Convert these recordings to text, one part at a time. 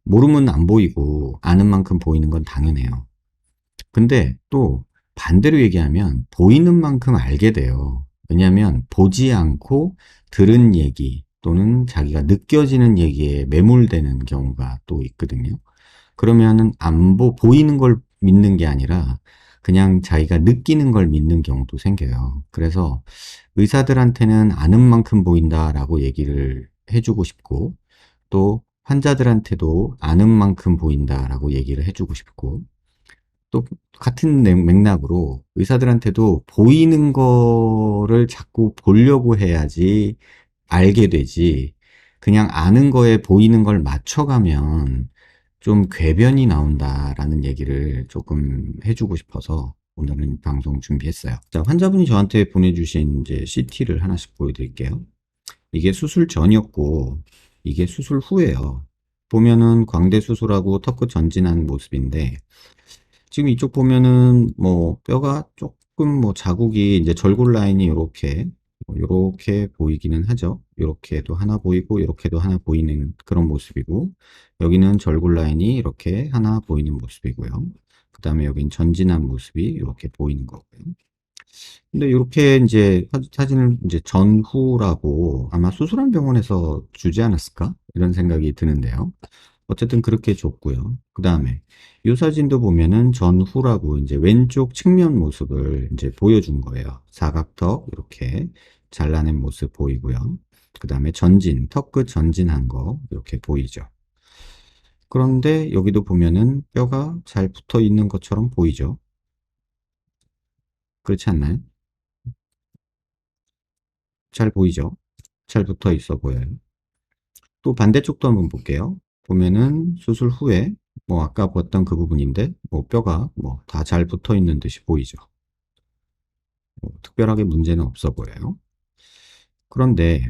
모르면 안 보이고 아는 만큼 보이는 건 당연해요. 근데 또 반대로 얘기하면 보이는 만큼 알게 돼요. 왜냐하면 보지 않고 들은 얘기 또는 자기가 느껴지는 얘기에 매몰되는 경우가 또 있거든요. 그러면은 보이는 걸 믿는 게 아니라 그냥 자기가 느끼는 걸 믿는 경우도 생겨요. 그래서 의사들한테는 아는 만큼 보인다라고 얘기를 해주고 싶고, 또 환자들한테도 아는 만큼 보인다라고 얘기를 해주고 싶고, 또 같은 맥락으로 의사들한테도 보이는 거를 자꾸 보려고 해야지 알게 되지, 그냥 아는 거에 보이는 걸 맞춰가면 좀 궤변이 나온다라는 얘기를 조금 해주고 싶어서 오늘은 방송 준비했어요. 자, 환자분이 저한테 보내주신 이제 CT를 하나씩 보여드릴게요. 이게 수술 전이었고, 이게 수술 후예요. 보면은 광대 수술하고 턱끝 전진한 모습인데, 지금 이쪽 보면은 뭐 뼈가 조금 뭐 자국이 이제 절골 라인이 요렇게 보이기는 하죠. 요렇게도 하나 보이고 요렇게도 하나 보이는 그런 모습이고, 여기는 절골 라인이 이렇게 하나 보이는 모습이고요. 그 다음에 여긴 전진한 모습이 이렇게 보이는 거고요. 근데 이렇게 이제 사진을 이제 전후라고 아마 수술한 병원에서 주지 않았을까? 이런 생각이 드는데요. 어쨌든 그렇게 줬고요. 그 다음에 이 사진도 보면은 전후라고 이제 왼쪽 측면 모습을 이제 보여준 거예요. 사각턱 이렇게 잘라낸 모습 보이고요. 그 다음에 턱끝 전진한 거 이렇게 보이죠. 그런데 여기도 보면은 뼈가 잘 붙어 있는 것처럼 보이죠. 그렇지 않나요? 잘 보이죠? 잘 붙어 있어 보여요. 또 반대쪽도 한번 볼게요. 보면은 수술 후에 뭐 아까 봤던 그 부분인데 뭐 뼈가 뭐 다 잘 붙어 있는 듯이 보이죠. 뭐 특별하게 문제는 없어 보여요. 그런데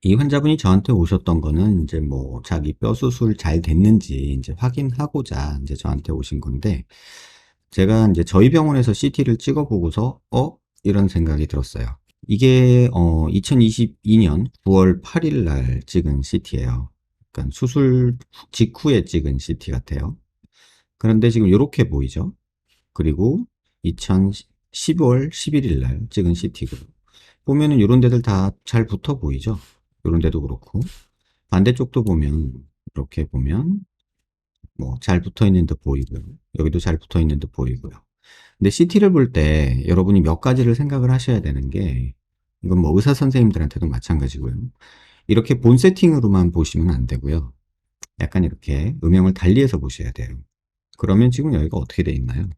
이 환자분이 저한테 오셨던 거는 이제 뭐 자기 뼈 수술 잘 됐는지 이제 확인하고자 이제 저한테 오신 건데, 제가 이제 저희 병원에서 CT를 찍어 보고서 이런 생각이 들었어요. 이게 2022년 9월 8일 날 찍은 CT예요. 그러니까 수술 직후에 찍은 CT 같아요. 그런데 지금 이렇게 보이죠? 그리고 2010월 11일 날 찍은 CT고, 보면은 이런 데들 다 잘 붙어 보이죠? 이런 데도 그렇고, 반대쪽도 보면 이렇게 보면 뭐 잘 붙어 있는 듯 보이고요. 여기도 잘 붙어 있는 듯 보이고요. 근데 CT를 볼 때 여러분이 몇 가지를 생각을 하셔야 되는 게, 이건 뭐 의사 선생님들한테도 마찬가지고요. 이렇게 본 세팅으로만 보시면 안 되고요. 약간 이렇게 음영을 달리해서 보셔야 돼요. 그러면 지금 여기가 어떻게 돼 있나요?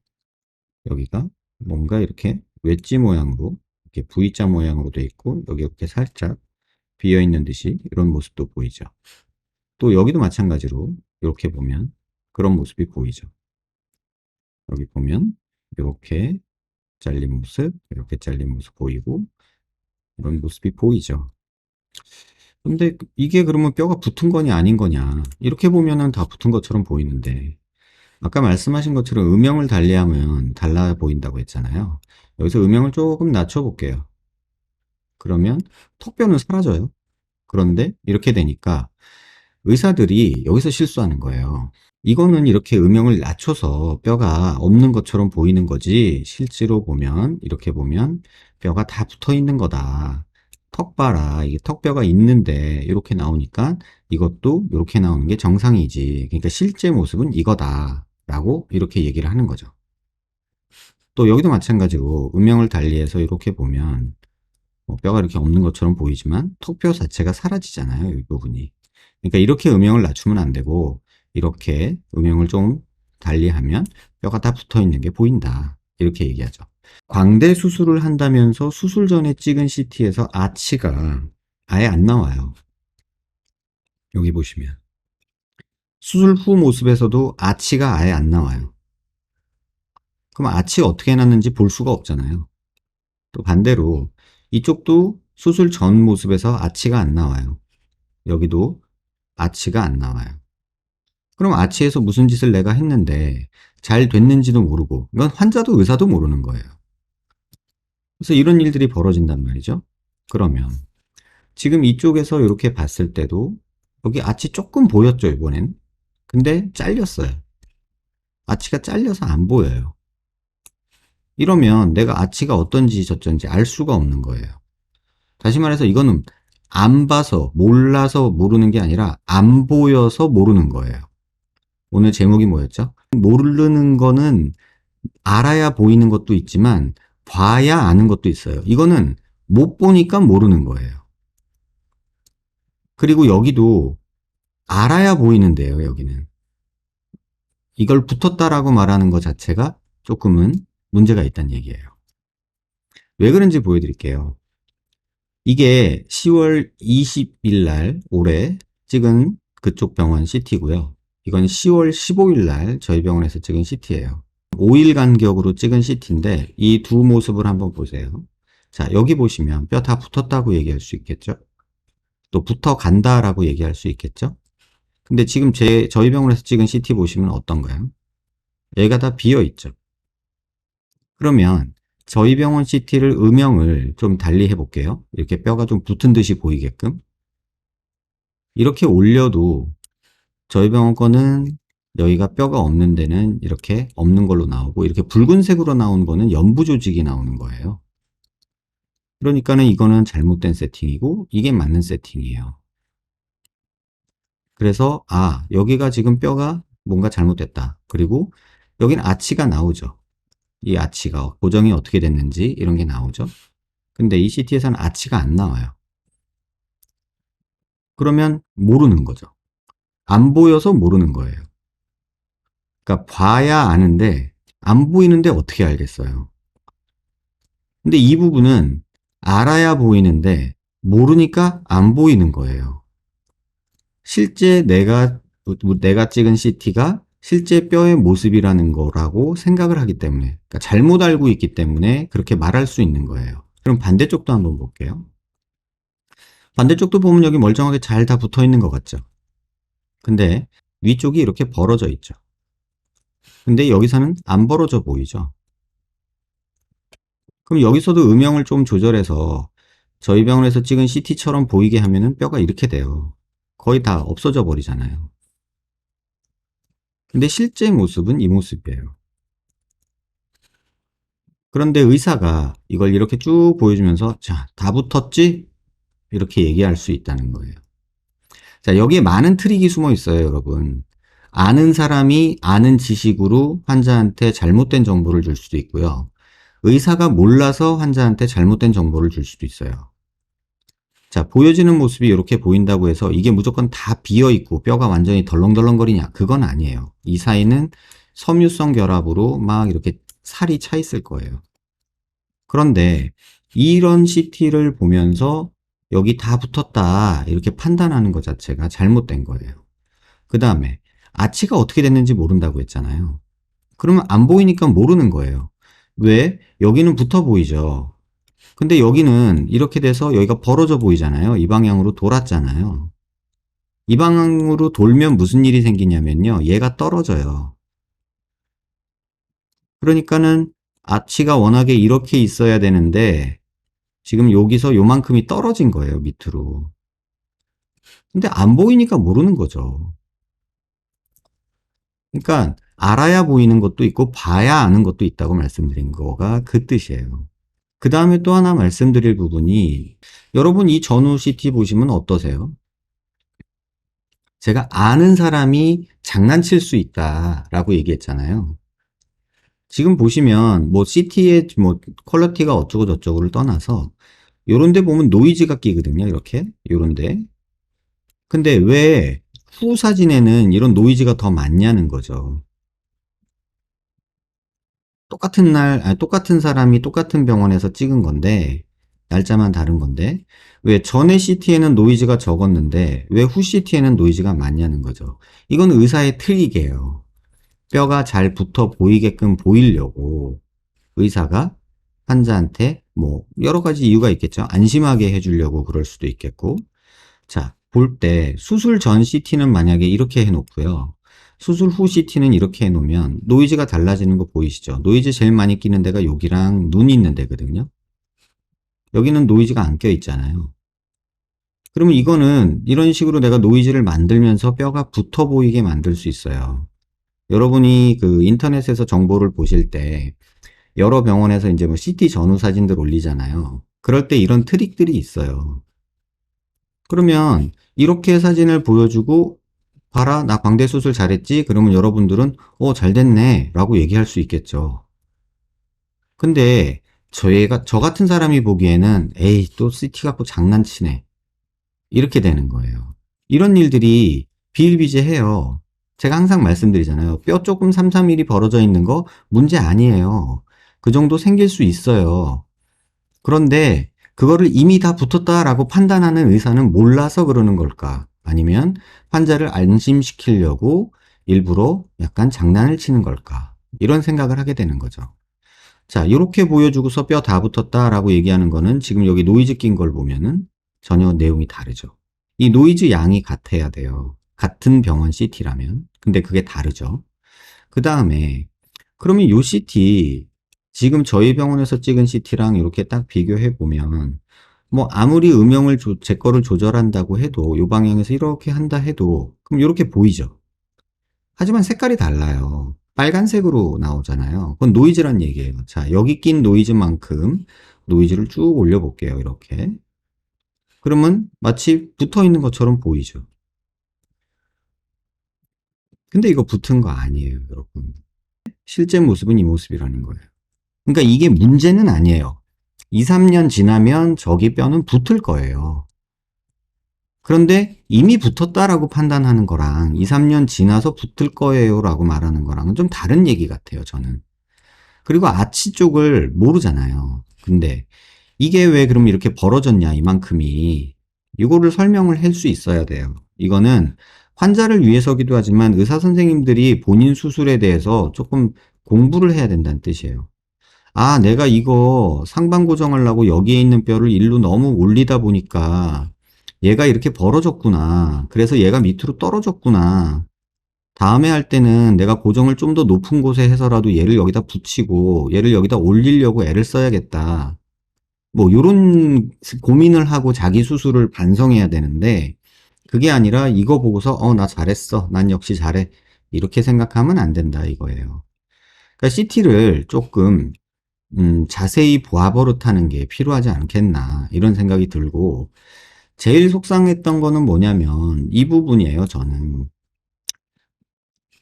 여기가 뭔가 이렇게 웨지 모양으로, 이렇게 V자 모양으로 돼 있고, 여기 이렇게 살짝 비어 있는 듯이 이런 모습도 보이죠. 또 여기도 마찬가지로 이렇게 보면 그런 모습이 보이죠. 여기 보면 이렇게 잘린 모습, 이렇게 잘린 모습 보이고, 이런 모습이 보이죠. 근데 이게 그러면 뼈가 붙은 거냐 아닌 거냐, 이렇게 보면은 다 붙은 것처럼 보이는데, 아까 말씀하신 것처럼 음영을 달리하면 달라 보인다고 했잖아요. 여기서 음영을 조금 낮춰 볼게요. 그러면 턱뼈는 사라져요. 그런데 이렇게 되니까 의사들이 여기서 실수하는 거예요. 이거는 이렇게 음영을 낮춰서 뼈가 없는 것처럼 보이는 거지, 실제로 보면 이렇게 보면 뼈가 다 붙어 있는 거다. 턱 봐라, 이게 턱뼈가 있는데 이렇게 나오니까 이것도 이렇게 나오는 게 정상이지, 그러니까 실제 모습은 이거다 라고 이렇게 얘기를 하는 거죠. 또 여기도 마찬가지로 음영을 달리해서 이렇게 보면 뭐 뼈가 이렇게 없는 것처럼 보이지만 턱뼈 자체가 사라지잖아요, 이 부분이. 그러니까 이렇게 음영을 낮추면 안 되고, 이렇게 음영을 좀 달리하면 뼈가 다 붙어 있는 게 보인다, 이렇게 얘기하죠. 광대 수술을 한다면서 수술 전에 찍은 CT에서 아치가 아예 안 나와요. 여기 보시면 수술 후 모습에서도 아치가 아예 안 나와요. 그럼 아치 어떻게 해놨는지 볼 수가 없잖아요. 또 반대로 이쪽도 수술 전 모습에서 아치가 안 나와요. 여기도 아치가 안 나와요. 그럼 아치에서 무슨 짓을 내가 했는데 잘 됐는지도 모르고, 이건 환자도 의사도 모르는 거예요. 그래서 이런 일들이 벌어진단 말이죠. 그러면 지금 이쪽에서 이렇게 봤을 때도 여기 아치 조금 보였죠, 이번엔. 근데 잘렸어요. 아치가 잘려서 안 보여요. 이러면 내가 아치가 어떤지 저쩐지 알 수가 없는 거예요. 다시 말해서 이거는 안 봐서 몰라서 모르는 게 아니라 안 보여서 모르는 거예요. 오늘 제목이 뭐였죠? 모르는 거는 알아야 보이는 것도 있지만 봐야 아는 것도 있어요. 이거는 못 보니까 모르는 거예요. 그리고 여기도 알아야 보이는데요, 여기는. 이걸 붙었다라고 말하는 것 자체가 조금은 문제가 있다는 얘기예요. 왜 그런지 보여드릴게요. 이게 10월 20일 날 올해 찍은 그쪽 병원 CT고요. 이건 10월 15일 날 저희 병원에서 찍은 CT예요. 5일 간격으로 찍은 CT인데 이 두 모습을 한번 보세요. 자, 여기 보시면 뼈 다 붙었다고 얘기할 수 있겠죠? 또 붙어 간다라고 얘기할 수 있겠죠? 근데 지금 저희 병원에서 찍은 CT 보시면 어떤가요? 얘가 다 비어 있죠. 그러면 저희 병원 CT를 음영을 좀 달리 해볼게요. 이렇게 뼈가 좀 붙은 듯이 보이게끔. 이렇게 올려도 저희 병원 거는 여기가 뼈가 없는 데는 이렇게 없는 걸로 나오고, 이렇게 붉은색으로 나오는 거는 연부 조직이 나오는 거예요. 그러니까는 이거는 잘못된 세팅이고 이게 맞는 세팅이에요. 그래서 여기가 지금 뼈가 뭔가 잘못됐다. 그리고 여기는 아치가 나오죠. 이 아치가 고정이 어떻게 됐는지 이런 게 나오죠. 근데 이 CT에서는 아치가 안 나와요. 그러면 모르는 거죠. 안 보여서 모르는 거예요. 그러니까 봐야 아는데 안 보이는데 어떻게 알겠어요. 근데 이 부분은 알아야 보이는데 모르니까 안 보이는 거예요. 실제 내가 찍은 CT가 실제 뼈의 모습이라는 거라고 생각을 하기 때문에, 그러니까 잘못 알고 있기 때문에 그렇게 말할 수 있는 거예요. 그럼 반대쪽도 한번 볼게요. 반대쪽도 보면 여기 멀쩡하게 잘 다 붙어 있는 것 같죠? 근데 위쪽이 이렇게 벌어져 있죠. 근데 여기서는 안 벌어져 보이죠? 그럼 여기서도 음영을 좀 조절해서 저희 병원에서 찍은 CT처럼 보이게 하면은 뼈가 이렇게 돼요. 거의 다 없어져 버리잖아요. 근데 실제 모습은 이 모습이에요. 그런데 의사가 이걸 이렇게 쭉 보여주면서 자, 다 붙었지? 이렇게 얘기할 수 있다는 거예요. 자, 여기에 많은 트릭이 숨어 있어요, 여러분. 아는 사람이 아는 지식으로 환자한테 잘못된 정보를 줄 수도 있고요. 의사가 몰라서 환자한테 잘못된 정보를 줄 수도 있어요. 자, 보여지는 모습이 이렇게 보인다고 해서 이게 무조건 다 비어 있고 뼈가 완전히 덜렁덜렁거리냐? 그건 아니에요. 이 사이는 섬유성 결합으로 막 이렇게 살이 차 있을 거예요. 그런데 이런 CT를 보면서 여기 다 붙었다 이렇게 판단하는 것 자체가 잘못된 거예요. 그 다음에 아치가 어떻게 됐는지 모른다고 했잖아요. 그러면 안 보이니까 모르는 거예요. 왜? 여기는 붙어 보이죠. 근데 여기는 이렇게 돼서 여기가 벌어져 보이잖아요. 이 방향으로 돌았잖아요. 이 방향으로 돌면 무슨 일이 생기냐면요. 얘가 떨어져요. 그러니까는 아치가 워낙에 이렇게 있어야 되는데 지금 여기서 요만큼이 떨어진 거예요. 밑으로. 근데 안 보이니까 모르는 거죠. 그러니까 알아야 보이는 것도 있고 봐야 아는 것도 있다고 말씀드린 거가 그 뜻이에요. 그 다음에 또 하나 말씀드릴 부분이, 여러분 이 전후 CT 보시면 어떠세요? 제가 아는 사람이 장난칠 수 있다라고 얘기했잖아요. 지금 보시면 뭐 CT의 뭐 퀄리티가 어쩌고 저쩌고를 떠나서 요런 데 보면 노이즈가 끼거든요. 이렇게 요런 데. 근데 왜 후 사진에는 이런 노이즈가 더 많냐는 거죠. 똑같은 똑같은 사람이 똑같은 병원에서 찍은 건데, 날짜만 다른 건데, 왜 전에 CT에는 노이즈가 적었는데, 왜 후 CT에는 노이즈가 많냐는 거죠. 이건 의사의 트릭이에요. 뼈가 잘 붙어 보이게끔 보이려고 의사가 환자한테 뭐, 여러 가지 이유가 있겠죠. 안심하게 해주려고 그럴 수도 있겠고. 자, 볼 때 수술 전 CT는 만약에 이렇게 해놓고요. 수술 후 CT는 이렇게 해놓으면 노이즈가 달라지는 거 보이시죠? 노이즈 제일 많이 끼는 데가 여기랑 눈이 있는 데거든요. 여기는 노이즈가 안 껴 있잖아요. 그러면 이거는 이런 식으로 내가 노이즈를 만들면서 뼈가 붙어 보이게 만들 수 있어요. 여러분이 그 인터넷에서 정보를 보실 때 여러 병원에서 이제 뭐 CT 전후 사진들 올리잖아요. 그럴 때 이런 트릭들이 있어요. 그러면 이렇게 사진을 보여주고 봐라, 나 광대 수술 잘했지? 그러면 여러분들은 잘 됐네 라고 얘기할 수 있겠죠. 근데 저 같은 사람이 보기에는 에이, 또 CT 갖고 장난치네, 이렇게 되는 거예요. 이런 일들이 비일비재해요. 제가 항상 말씀드리잖아요. 뼈 조금 3-4mm 벌어져 있는 거 문제 아니에요. 그 정도 생길 수 있어요. 그런데 그거를 이미 다 붙었다라고 판단하는 의사는 몰라서 그러는 걸까? 아니면 환자를 안심시키려고 일부러 약간 장난을 치는 걸까? 이런 생각을 하게 되는 거죠. 자, 이렇게 보여주고서 뼈 다 붙었다라고 얘기하는 거는 지금 여기 노이즈 낀 걸 보면은 전혀 내용이 다르죠. 이 노이즈 양이 같아야 돼요. 같은 병원 CT라면. 근데 그게 다르죠. 그 다음에 그러면 요 CT, 지금 저희 병원에서 찍은 CT랑 이렇게 딱 비교해 보면 뭐 아무리 음영을 제 거를 조절한다고 해도 요 방향에서 이렇게 한다 해도 그럼 이렇게 보이죠. 하지만 색깔이 달라요. 빨간색으로 나오잖아요. 그건 노이즈란 얘기예요. 자, 여기 낀 노이즈만큼 노이즈를 쭉 올려볼게요. 이렇게. 그러면 마치 붙어 있는 것처럼 보이죠. 근데 이거 붙은 거 아니에요, 여러분. 실제 모습은 이 모습이라는 거예요. 그러니까 이게 문제는 아니에요. 2-3년 지나면 저기 뼈는 붙을 거예요. 그런데 이미 붙었다라고 판단하는 거랑 2-3년 지나서 붙을 거예요 라고 말하는 거랑은 좀 다른 얘기 같아요, 저는. 그리고 아치 쪽을 모르잖아요. 근데 이게 왜 그럼 이렇게 벌어졌냐, 이만큼이. 이거를 설명을 할 수 있어야 돼요. 이거는 환자를 위해서기도 하지만 의사 선생님들이 본인 수술에 대해서 조금 공부를 해야 된다는 뜻이에요. 아, 내가 이거 상반 고정하려고 여기에 있는 뼈를 일로 너무 올리다 보니까 얘가 이렇게 벌어졌구나. 그래서 얘가 밑으로 떨어졌구나. 다음에 할 때는 내가 고정을 좀 더 높은 곳에 해서라도 얘를 여기다 붙이고 얘를 여기다 올리려고 애를 써야겠다. 뭐 요런 고민을 하고 자기 수술을 반성해야 되는데 그게 아니라 이거 보고서 나 잘했어. 난 역시 잘해. 이렇게 생각하면 안 된다 이거예요. 그러니까 CT를 조금 자세히 보아버릇하는 게 필요하지 않겠나 이런 생각이 들고 제일 속상했던 거는 뭐냐면 이 부분이에요. 저는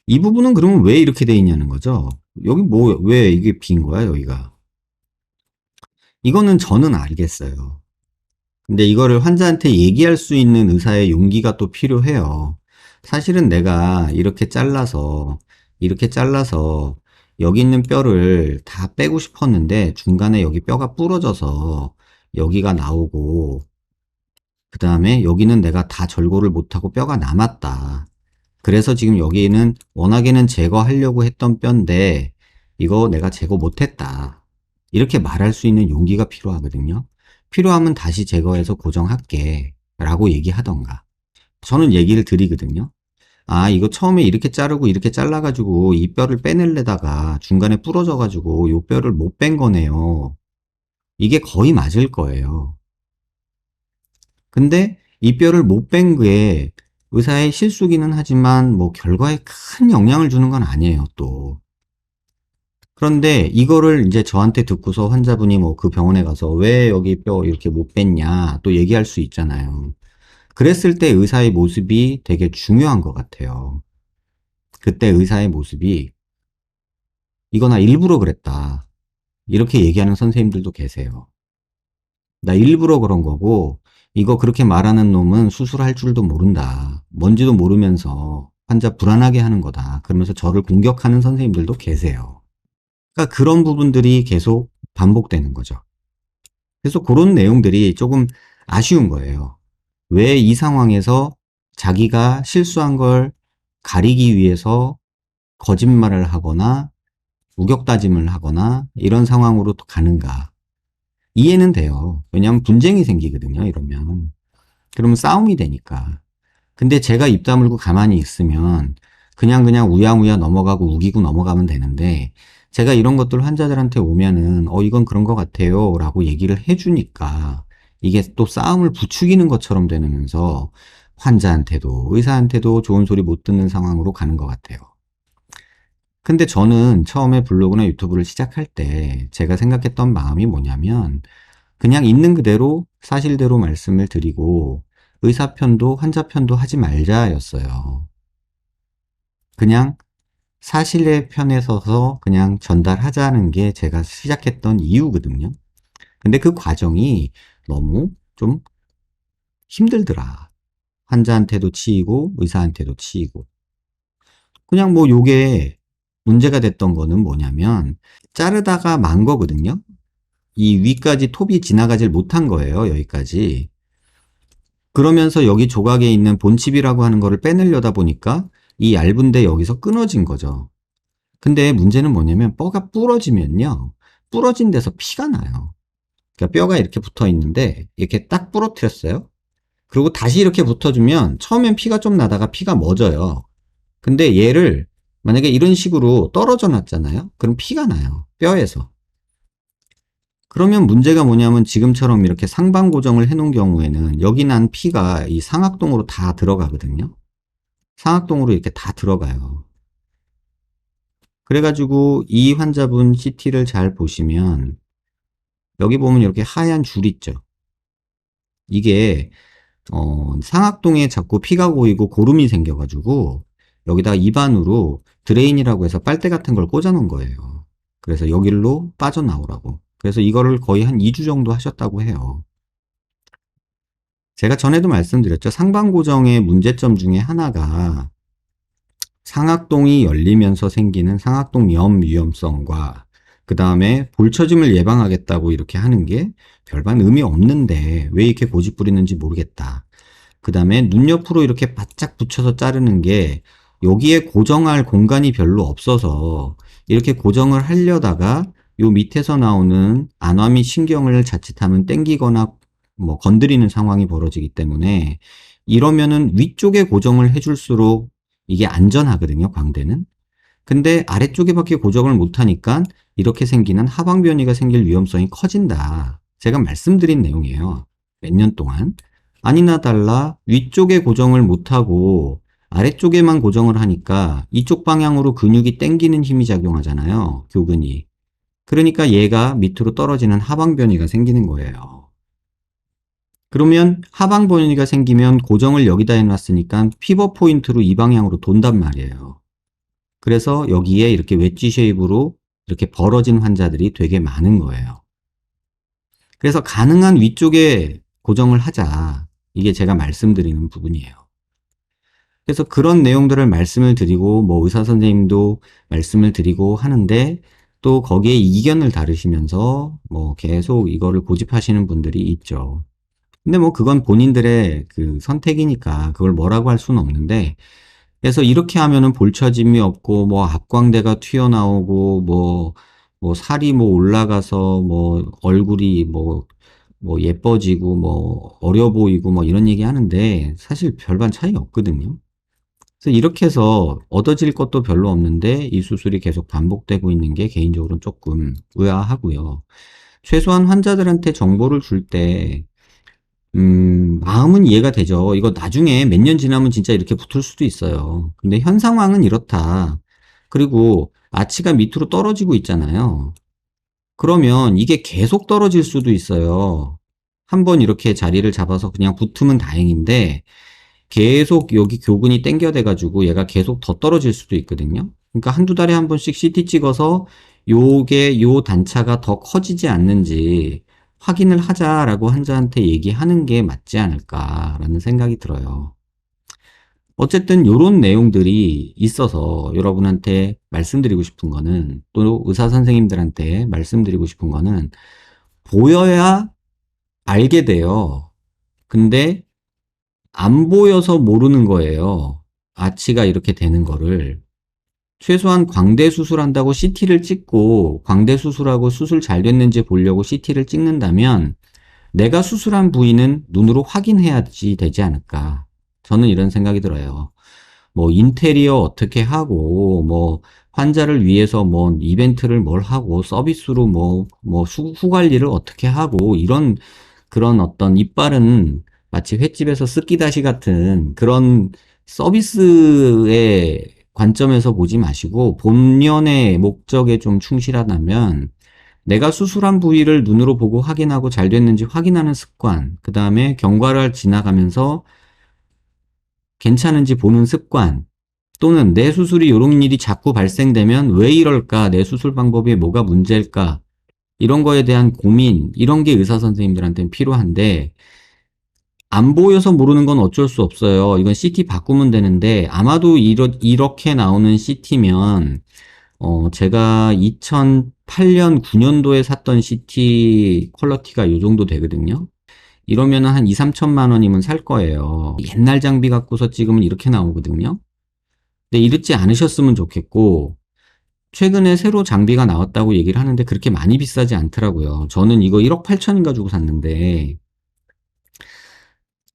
이 부분은 그러면 왜 이렇게 돼 있냐는 거죠. 여기 뭐 왜 이게 빈 거야 여기가. 이거는 저는 알겠어요. 근데 이거를 환자한테 얘기할 수 있는 의사의 용기가 또 필요해요. 사실은 내가 이렇게 잘라서 여기 있는 뼈를 다 빼고 싶었는데 중간에 여기 뼈가 부러져서 여기가 나오고 그 다음에 여기는 내가 다 절골을 못하고 뼈가 남았다. 그래서 지금 여기는 워낙에는 제거하려고 했던 뼈인데 이거 내가 제거 못했다. 이렇게 말할 수 있는 용기가 필요하거든요. 필요하면 다시 제거해서 고정할게 라고 얘기하던가. 저는 얘기를 드리거든요. 아, 이거 처음에 이렇게 자르고 이렇게 잘라가지고 이 뼈를 빼내려다가 중간에 부러져가지고 이 뼈를 못 뺀 거네요. 이게 거의 맞을 거예요. 근데 이 뼈를 못 뺀 게 의사의 실수기는 하지만 뭐 결과에 큰 영향을 주는 건 아니에요, 또. 그런데 이거를 이제 저한테 듣고서 환자분이 뭐 그 병원에 가서 왜 여기 뼈 이렇게 못 뺐냐 또 얘기할 수 있잖아요. 그랬을 때 의사의 모습이 되게 중요한 것 같아요. 그때 의사의 모습이 이거 나 일부러 그랬다. 이렇게 얘기하는 선생님들도 계세요. 나 일부러 그런 거고 이거 그렇게 말하는 놈은 수술할 줄도 모른다. 뭔지도 모르면서 환자 불안하게 하는 거다. 그러면서 저를 공격하는 선생님들도 계세요. 그러니까 그런 부분들이 계속 반복되는 거죠. 그래서 그런 내용들이 조금 아쉬운 거예요. 왜 이 상황에서 자기가 실수한 걸 가리기 위해서 거짓말을 하거나 우격다짐을 하거나 이런 상황으로 가는가. 이해는 돼요. 왜냐하면 분쟁이 생기거든요, 이러면. 그러면 싸움이 되니까. 근데 제가 입 다물고 가만히 있으면 그냥 우야무야 넘어가고 우기고 넘어가면 되는데 제가 이런 것들 환자들한테 오면은 이건 그런 것 같아요 라고 얘기를 해주니까 이게 또 싸움을 부추기는 것처럼 되면서 환자한테도 의사한테도 좋은 소리 못 듣는 상황으로 가는 것 같아요. 근데 저는 처음에 블로그나 유튜브를 시작할 때 제가 생각했던 마음이 뭐냐면 그냥 있는 그대로 사실대로 말씀을 드리고 의사 편도 환자 편도 하지 말자였어요. 그냥 사실의 편에 서서 그냥 전달하자는 게 제가 시작했던 이유거든요. 근데 그 과정이 너무 좀 힘들더라. 환자한테도 치이고 의사한테도 치이고. 그냥 뭐 요게 문제가 됐던 거는 뭐냐면 자르다가 만 거거든요. 이 위까지 톱이 지나가질 못한 거예요. 여기까지. 그러면서 여기 조각에 있는 본칩이라고 하는 거를 빼내려다 보니까 이 얇은데 여기서 끊어진 거죠. 근데 문제는 뭐냐면 뼈가 부러지면요. 부러진 데서 피가 나요. 그러니까 뼈가 이렇게 붙어 있는데 이렇게 딱 부러뜨렸어요. 그리고 다시 이렇게 붙어주면 처음엔 피가 좀 나다가 피가 멎어요. 근데 얘를 만약에 이런 식으로 떨어져 놨잖아요. 그럼 피가 나요. 뼈에서. 그러면 문제가 뭐냐면 지금처럼 이렇게 상방 고정을 해놓은 경우에는 여기 난 피가 이 상악동으로 다 들어가거든요. 상악동으로 이렇게 다 들어가요. 그래가지고 이 환자분 CT를 잘 보시면 여기 보면 이렇게 하얀 줄 있죠. 이게 상악동에 자꾸 피가 고이고 고름이 생겨가지고 여기다 입안으로 드레인이라고 해서 빨대 같은 걸 꽂아 놓은 거예요. 그래서 여기로 빠져나오라고. 그래서 이거를 거의 한 2주 정도 하셨다고 해요. 제가 전에도 말씀드렸죠. 상방고정의 문제점 중에 하나가 상악동이 열리면서 생기는 상악동염 위험성과 그 다음에 볼처짐을 예방하겠다고 이렇게 하는 게 별반 의미 없는데 왜 이렇게 고집 부리는지 모르겠다. 그 다음에 눈 옆으로 이렇게 바짝 붙여서 자르는 게 여기에 고정할 공간이 별로 없어서 이렇게 고정을 하려다가 요 밑에서 나오는 안와 및 신경을 자칫하면 땡기거나 뭐 건드리는 상황이 벌어지기 때문에 이러면은 위쪽에 고정을 해줄수록 이게 안전하거든요, 광대는. 근데 아래쪽에밖에 고정을 못하니까 이렇게 생기는 하방변이가 생길 위험성이 커진다. 제가 말씀드린 내용이에요. 몇 년 동안. 아니나 달라 위쪽에 고정을 못하고 아래쪽에만 고정을 하니까 이쪽 방향으로 근육이 땡기는 힘이 작용하잖아요. 교근이. 그러니까 얘가 밑으로 떨어지는 하방변이가 생기는 거예요. 그러면 하방변이가 생기면 고정을 여기다 해놨으니까 피벗 포인트로 이 방향으로 돈단 말이에요. 그래서 여기에 이렇게 웨지 쉐입으로 이렇게 벌어진 환자들이 되게 많은 거예요. 그래서 가능한 위쪽에 고정을 하자. 이게 제가 말씀드리는 부분이에요. 그래서 그런 내용들을 말씀을 드리고 뭐 의사 선생님도 말씀을 드리고 하는데 또 거기에 이견을 다루시면서 뭐 계속 이거를 고집하시는 분들이 있죠. 근데 뭐 그건 본인들의 그 선택이니까 그걸 뭐라고 할 수는 없는데 그래서 이렇게 하면은 볼처짐이 없고 뭐 앞광대가 튀어나오고 뭐 살이 뭐 올라가서 뭐 얼굴이 뭐 예뻐지고 뭐 어려 보이고 뭐 이런 얘기 하는데 사실 별반 차이 없거든요. 그래서 이렇게 해서 얻어질 것도 별로 없는데 이 수술이 계속 반복되고 있는 게 개인적으로 조금 의아하고요. 최소한 환자들한테 정보를 줄 때, 마음은 이해가 되죠. 이거 나중에 몇 년 지나면 진짜 이렇게 붙을 수도 있어요. 근데 현 상황은 이렇다. 그리고 아치가 밑으로 떨어지고 있잖아요. 그러면 이게 계속 떨어질 수도 있어요. 한번 이렇게 자리를 잡아서 그냥 붙으면 다행인데, 계속 여기 교근이 땡겨대 가지고 얘가 계속 더 떨어질 수도 있거든요. 그러니까 한두 달에 한 번씩 CT 찍어서 요게 요 단차가 더 커지지 않는지 확인을 하자라고 환자한테 얘기하는 게 맞지 않을까라는 생각이 들어요. 어쨌든 요런 내용들이 있어서 여러분한테 말씀드리고 싶은 거는 또 의사 선생님들한테 말씀드리고 싶은 거는 보여야 알게 돼요. 근데 안 보여서 모르는 거예요. 아치가 이렇게 되는 거를. 최소한 광대 수술한다고 CT를 찍고 광대 수술하고 수술 잘 됐는지 보려고 CT를 찍는다면 내가 수술한 부위는 눈으로 확인해야지 되지 않을까. 저는 이런 생각이 들어요. 뭐 인테리어 어떻게 하고 뭐 환자를 위해서 뭐 이벤트를 뭘 하고 서비스로 후 관리를 어떻게 하고 이런 그런 어떤 이빨은 마치 횟집에서 쓰기다시 같은 그런 서비스의 관점에서 보지 마시고 본연의 목적에 좀 충실하다면 내가 수술한 부위를 눈으로 보고 확인하고 잘 됐는지 확인하는 습관, 그 다음에 경과를 지나가면서 괜찮은지 보는 습관, 또는 내 수술이 이런 일이 자꾸 발생되면 왜 이럴까? 내 수술 방법에 뭐가 문제일까? 이런 거에 대한 고민, 이런 게 의사 선생님들한테는 필요한데, 안 보여서 모르는 건 어쩔 수 없어요. 이건 CT 바꾸면 되는데, 아마도 이렇게 나오는 CT면, 제가 2008년, 9년도에 샀던 CT 퀄러티가 이 정도 되거든요. 이러면 한 2, 3천만 원이면 살 거예요. 옛날 장비 갖고서 찍으면 이렇게 나오거든요. 근데 이렇지 않으셨으면 좋겠고, 최근에 새로 장비가 나왔다고 얘기를 하는데 그렇게 많이 비싸지 않더라고요. 저는 이거 1억 8천인가 주고 샀는데,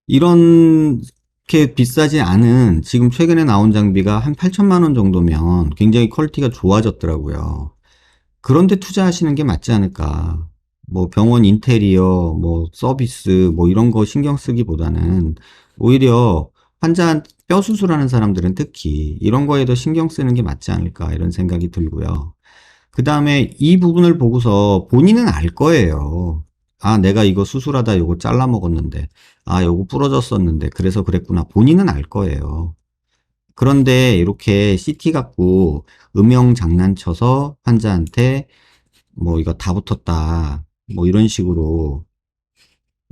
이렇게 비싸지 않은 지금 최근에 나온 장비가 한 8천만 원 정도면 굉장히 퀄리티가 좋아졌더라고요. 그런데 투자하시는 게 맞지 않을까. 뭐 병원 인테리어, 뭐 서비스, 뭐 이런 거 신경 쓰기보다는 오히려 환자 뼈 수술하는 사람들은 특히 이런 거에 더 신경 쓰는 게 맞지 않을까 이런 생각이 들고요. 그 다음에 이 부분을 보고서 본인은 알 거예요. 아, 내가 이거 수술하다 요거 잘라 먹었는데, 아, 요거 부러졌었는데, 그래서 그랬구나. 본인은 알 거예요. 그런데 이렇게 CT 갖고 음영 장난쳐서 환자한테 뭐 이거 다 붙었다. 뭐 이런 식으로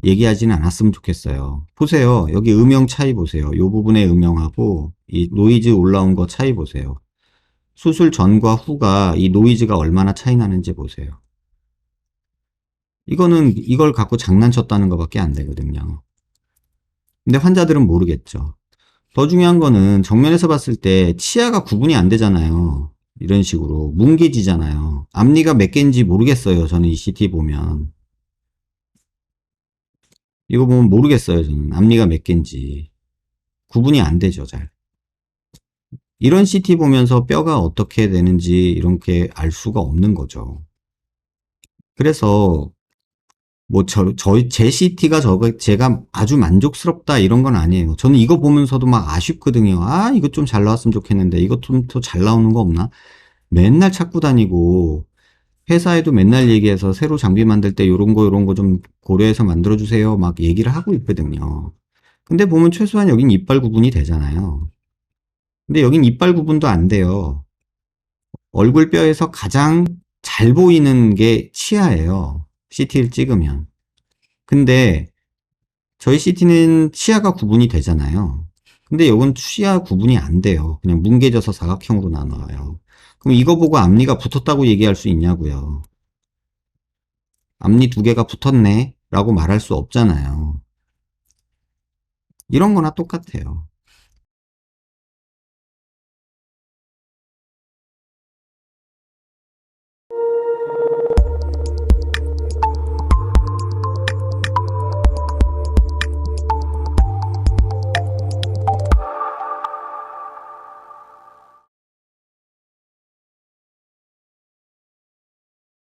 얘기하지는 않았으면 좋겠어요. 보세요. 여기 음영 차이 보세요. 요 부분의 음영하고 이 노이즈 올라온 거 차이 보세요. 수술 전과 후가 이 노이즈가 얼마나 차이 나는지 보세요. 이거는 이걸 갖고 장난쳤다는 것밖에 안 되거든요. 근데 환자들은 모르겠죠. 더 중요한 거는 정면에서 봤을 때 치아가 구분이 안 되잖아요. 이런 식으로 뭉개지잖아요. 앞니가 몇 개인지 모르겠어요. 저는 이 CT 보면 이거 보면 모르겠어요. 저는 앞니가 몇 개인지 구분이 안 되죠. 잘 이런 CT 보면서 뼈가 어떻게 되는지 이렇게 알 수가 없는 거죠. 그래서 뭐 제 CT가 제가 아주 만족스럽다 이런 건 아니에요. 저는 이거 보면서도 막 아쉽거든요. 아, 이거 좀 잘 나왔으면 좋겠는데 이거 좀 더 잘 나오는 거 없나? 맨날 찾고 다니고 회사에도 맨날 얘기해서 새로 장비 만들 때 요런 거 좀 고려해서 만들어 주세요. 막 얘기를 하고 있거든요. 근데 보면 최소한 여긴 이빨 구분이 되잖아요. 근데 여긴 이빨 구분도 안 돼요. 얼굴 뼈에서 가장 잘 보이는 게 치아예요. CT를 찍으면. 근데 저희 CT는 치아가 구분이 되잖아요. 근데 이건 치아 구분이 안 돼요. 그냥 뭉개져서 사각형으로 나눠요. 그럼 이거 보고 앞니가 붙었다고 얘기할 수 있냐고요. 앞니 두 개가 붙었네 라고 말할 수 없잖아요. 이런 거나 똑같아요.